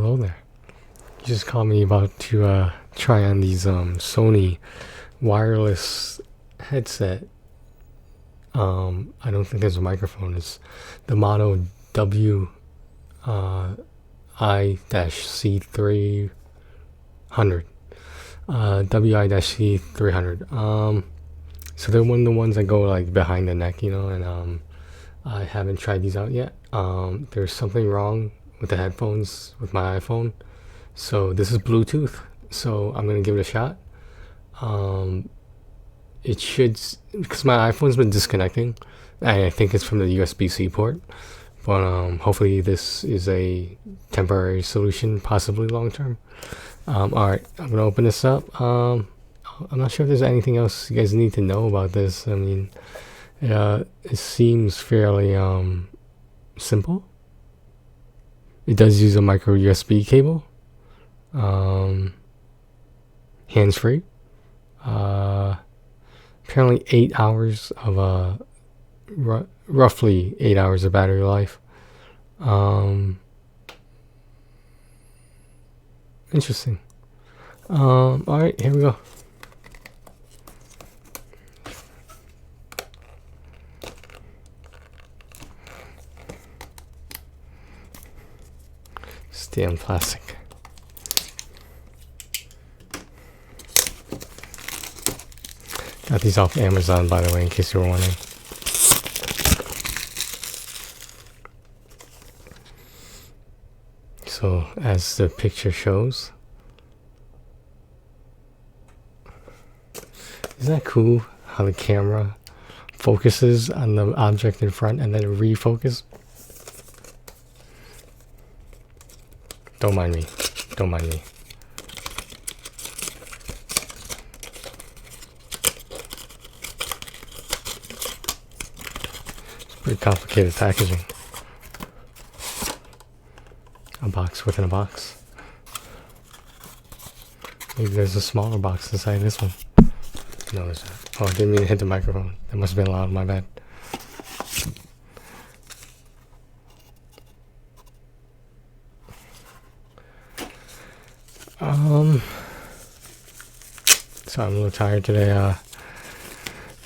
hello there. You just called me about to try on these Sony wireless headset. I don't think there's a microphone. It's the model WI-C300. WI-C300. So they're one of the ones that go like behind the neck, you know, and I haven't tried these out yet. There's something wrong with the headphones with my iPhone. So this is Bluetooth. So I'm gonna give it a shot. It should, because my iPhone's been disconnecting. I think it's from the USB-C port. But hopefully this is a temporary solution, possibly long term. Alright, I'm gonna open this up. I'm not sure if there's anything else you guys need to know about this. I mean, it seems fairly simple. It does use a micro USB cable. Hands-free. Apparently 8 hours of roughly 8 hours of battery life. Interesting. Alright, here we go. Damn plastic. Got these off Amazon, by the way, in case you were wondering. So, as the picture shows, isn't that cool how the camera focuses on the object in front and then it refocuses? Don't mind me. Don't mind me. It's pretty complicated packaging. A box within a box. Maybe there's a smaller box inside this one. No, there's not. Oh, I didn't mean to hit the microphone. That must have been loud, my bad. So I'm a little tired today.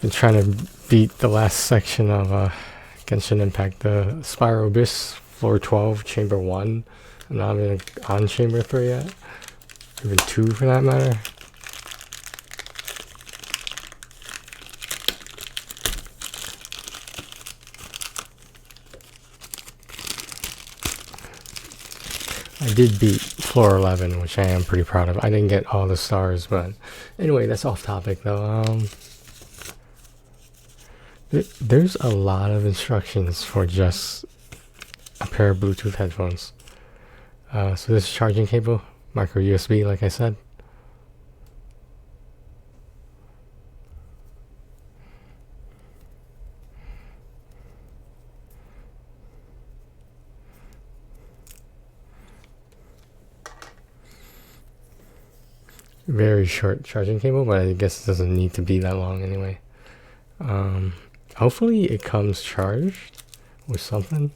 Been trying to beat the last section of Genshin Impact, the Spyro Abyss, floor 12, chamber 1. I'm not even on chamber 3 yet. Even 2 for that matter. I did beat floor 11, which I am pretty proud of. I didn't get all the stars, but anyway, that's off topic though. There's a lot of instructions for just a pair of Bluetooth headphones. So this is charging cable, micro USB, like I said. Very short charging cable, but I guess it doesn't need to be that long anyway. Hopefully it comes charged with something.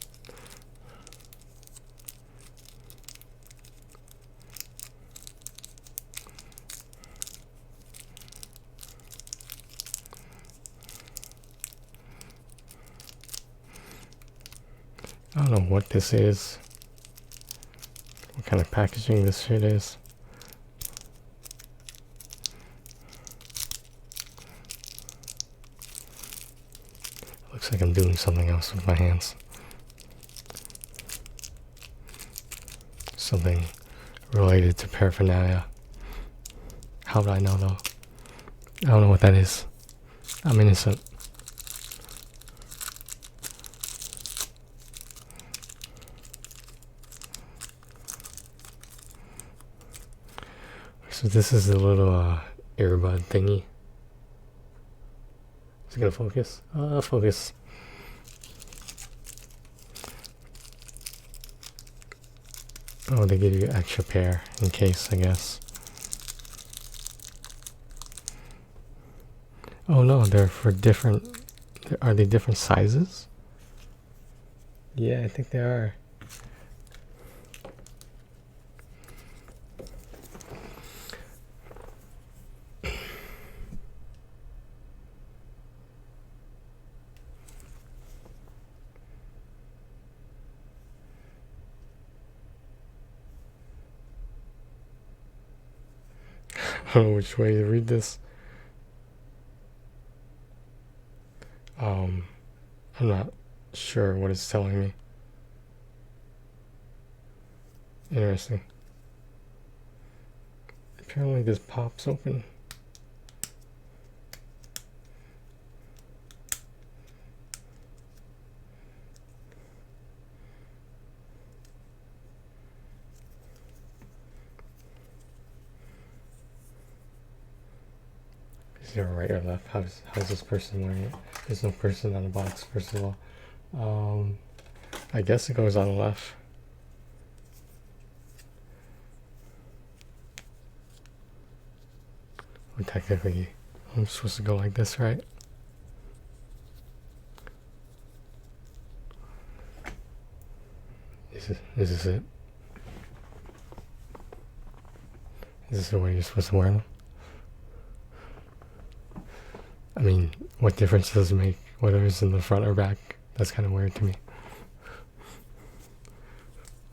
I don't know what this is. What kind of packaging this shit is. Looks like I'm doing something else with my hands. Something related to paraphernalia. How would I know though? I don't know what that is. I'm innocent. So this is the little earbud thingy. Is it gonna focus? Focus. Oh, they give you an extra pair in case, I guess. Oh no, they're for different... Are they different sizes? Yeah, I think they are. don't know which way to read this. I'm not sure what it's telling me. Interesting. Apparently this pops open. Is there a right or left? How's this person wearing it? There's no person on the box, first of all. I guess it goes on the left. Well, technically, I'm supposed to go like this, right? Is this it? Is this the way you're supposed to wear them? I mean, what difference does it make whether it's in the front or back? That's kind of weird to me.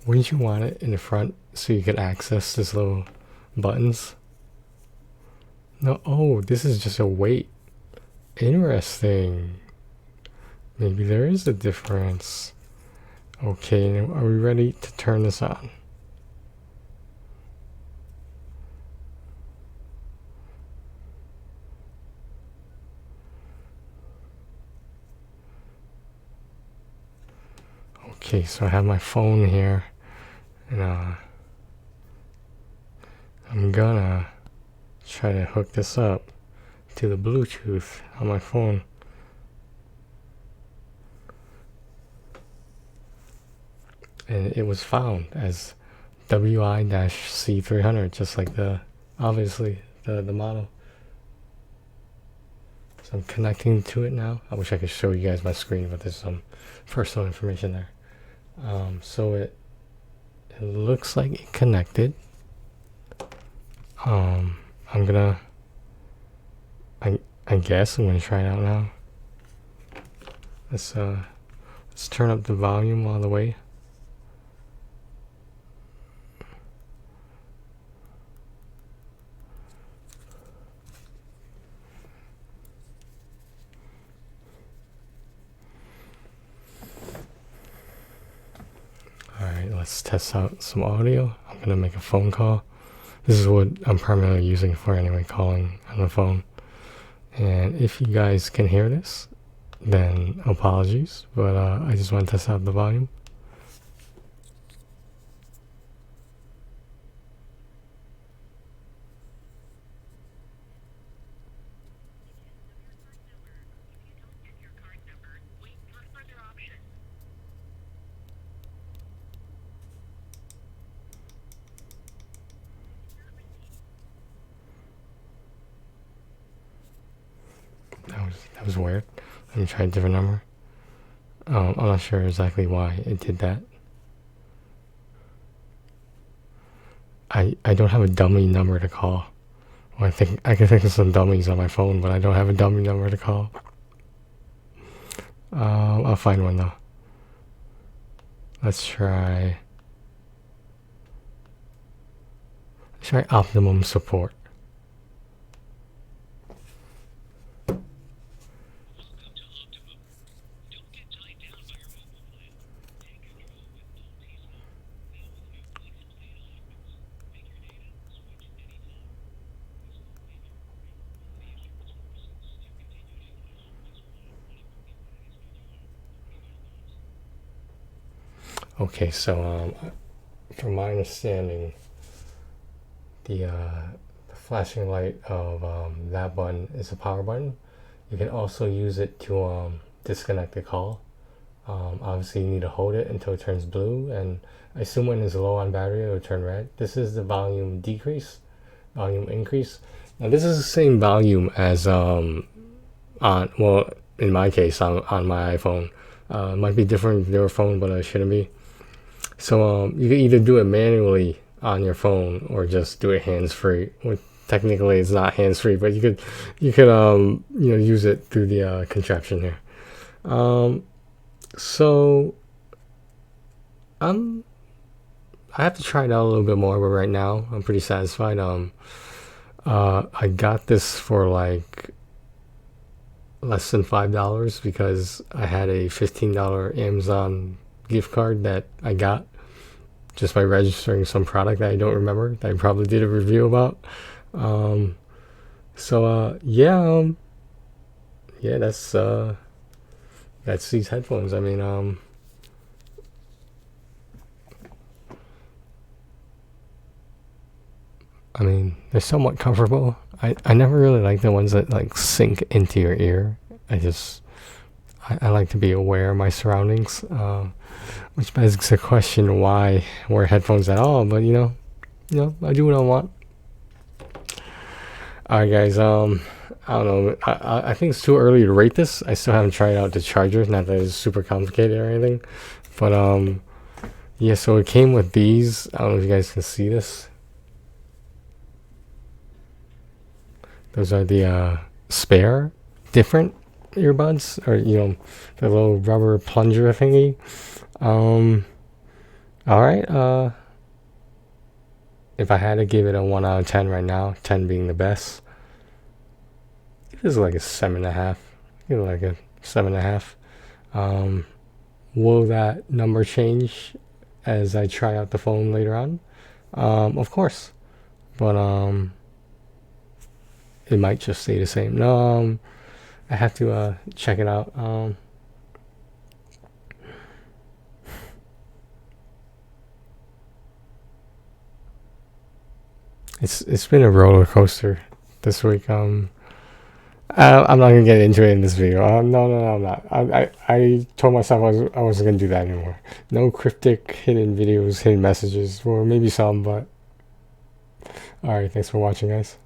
Wouldn't you want it in the front so you could access these little buttons? No, oh, this is just a weight. Interesting. Maybe there is a difference. Okay, are we ready to turn this on? Okay, so I have my phone here, and I'm gonna try to hook this up to the Bluetooth on my phone. And it was found as WI-C300, just like obviously the model. So I'm connecting to it now. I wish I could show you guys my screen, but there's some personal information there. So it looks like it connected. I guess I'm gonna try it out now. Let's turn up the volume all the way. Alright, let's test out some audio. I'm gonna make a phone call. This is what I'm primarily using for anyway, calling on the phone. And if you guys can hear this, then apologies, but I just want to test out the volume. That was weird. Let me try a different number. I'm not sure exactly why it did that. I don't have a dummy number to call. Well, I can think of some dummies on my phone, but I don't have a dummy number to call. I'll find one though. Let's try optimum support. Okay, so from my understanding, the flashing light of that button is a power button. You can also use it to disconnect the call. Obviously, you need to hold it until it turns blue, and I assume when it's low on battery, it will turn red. This is the volume decrease, volume increase. Now, this is the same volume as in my case, on my iPhone. It might be different with your phone, but it shouldn't be. So you can either do it manually on your phone or just do it hands-free. Well, technically, it's not hands-free, but you could use it through the contraption here. So I have to try it out a little bit more, but right now I'm pretty satisfied. I got this for like less than $5 because I had a $15 Amazon gift card that I got just by registering some product that I don't remember that I probably did a review about. Um, yeah, that's these headphones. I mean, they're somewhat comfortable. I never really like the ones that like sink into your ear. I like to be aware of my surroundings, which begs the question why wear headphones at all. But I do what I want. All right, guys. I don't know. I think it's too early to rate this. I still haven't tried out the charger. Not that it's super complicated or anything, but yeah. So it came with these. I don't know if you guys can see this. Those are the spare, different earbuds, or the little rubber plunger thingy. All right. If I had to give it a 1 out of 10 right now, 10 being the best, this is like a 7.5. Give it like a 7.5. Will that number change as I try out the phone later on? Of course, but it might just stay the same. No, I have to check it out. It's been a roller coaster this week. I'm not gonna get into it in this video. No, I'm not. I told myself I wasn't gonna do that anymore. No cryptic hidden videos, hidden messages, or maybe some, but all right. Thanks for watching, guys.